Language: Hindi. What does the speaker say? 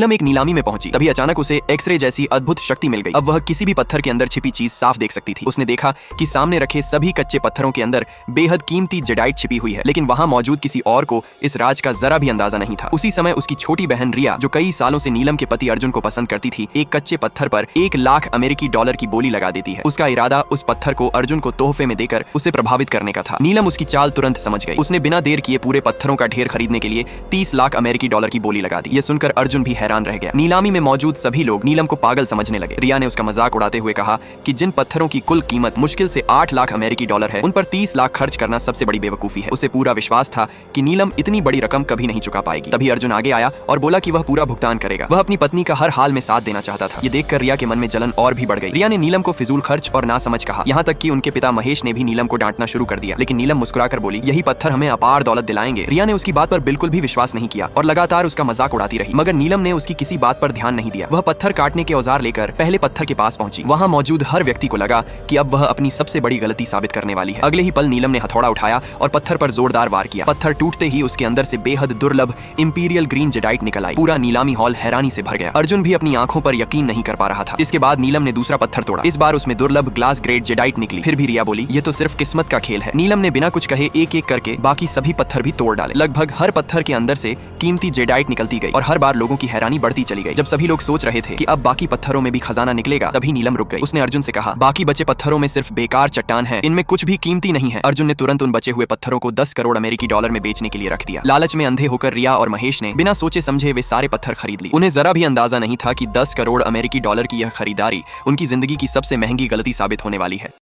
नीलम एक नीलामी में पहुंची। तभी अचानक उसे एक्सरे जैसी अद्भुत शक्ति मिल गई। अब वह किसी भी पत्थर के अंदर छिपी चीज साफ देख सकती थी। उसने देखा कि सामने रखे सभी कच्चे पत्थरों के अंदर बेहद कीमती जेडाइट छिपी हुई है, लेकिन वहां मौजूद किसी और को इस राज का जरा भी अंदाजा नहीं था। उसी समय उसकी छोटी बहन रिया, जो कई सालों से नीलम के पति अर्जुन को पसंद करती थी, एक कच्चे पत्थर पर 1 लाख अमेरिकी डॉलर की बोली लगा देती है। उसका इरादा उस पत्थर को अर्जुन को तोहफे में देकर उसे प्रभावित करने का था। नीलम उसकी चाल तुरंत समझ गई। उसने बिना देर किए पूरे पत्थरों का ढेर खरीदने के लिए 30 लाख अमेरिकी डॉलर की बोली लगा दी। ये सुनकर अर्जुन भी हैरान रह गया। नीलामी में मौजूद सभी लोग नीलम को पागल समझने लगे। रिया ने उसका मजाक उड़ाते हुए कहा कि जिन पत्थरों की कुल कीमत मुश्किल से 8 लाख अमेरिकी डॉलर है, उन पर 30 लाख खर्च करना सबसे बड़ी बेवकूफी है। उसे पूरा विश्वास था कि नीलम इतनी बड़ी रकम कभी नहीं चुका पाएगी। तभी अर्जुन आगे आया और बोला कि वह पूरा भुगतान करेगा। वह अपनी पत्नी का हर हाल में साथ देना चाहता था। ये देखकर रिया के मन में जलन और भी बढ़ गई। रिया ने नीलम को फिजूल खर्च और नासमझ कहा। यहाँ तक कि उनके पिता महेश ने भी नीलम को डांटना शुरू कर दिया, लेकिन नीलम मुस्कुराकर बोली, यही पत्थर हमें अपार दौलत दिलाएंगे। रिया ने उसकी बात पर बिल्कुल भी विश्वास नहीं किया और लगातार उसका मजाक उड़ाती रही, मगर नीलम ने उसकी किसी बात पर ध्यान नहीं दिया। वह पत्थर काटने के औजार लेकर पहले पत्थर के पास पहुंची। वहां मौजूद हर व्यक्ति को लगा कि अब वह अपनी सबसे बड़ी गलती साबित करने वाली है। अगले ही पल नीलम ने हथौड़ा उठाया और पत्थर पर जोरदार वार किया। पत्थर टूटते ही उसके अंदर से बेहद दुर्लभ इंपीरियल ग्रीन जेडाइट निकल आई। पूरा नीलामी हॉल हैरानी से भर गया। अर्जुन भी अपनी आंखों पर यकीन नहीं कर पा रहा था। इसके बाद नीलम ने दूसरा पत्थर तोड़ा। इस बार उसमें दुर्लभ ग्लास ग्रेड जेडाइट निकली। फिर भी रिया बोली, ये तो सिर्फ किस्मत का खेल है। नीलम ने बिना कुछ कहे एक एक करके बाकी सभी पत्थर भी तोड़ डाले। लगभग हर पत्थर के अंदर से कीमती जेडाइट निकलती गई और हर बार लोगों की हैरानी बढ़ती चली गई। जब सभी लोग सोच रहे थे कि अब बाकी पत्थरों में भी खजाना निकलेगा, तभी नीलम रुक गई। उसने अर्जुन से कहा, बाकी बचे पत्थरों में सिर्फ बेकार चट्टान है, इनमें कुछ भी कीमती नहीं है। अर्जुन ने तुरंत उन बचे हुए पत्थरों को 10 करोड़ अमेरिकी डॉलर में बेचने के लिए रख दिया। लालच में अंधे होकर रिया और महेश ने बिना सोचे समझे वे सारे पत्थर खरीद ली। उन्हें जरा भी अंदाजा नहीं था कि 10 करोड़ अमेरिकी डॉलर की यह खरीदारी उनकी जिंदगी की सबसे महंगी गलती साबित होने वाली है।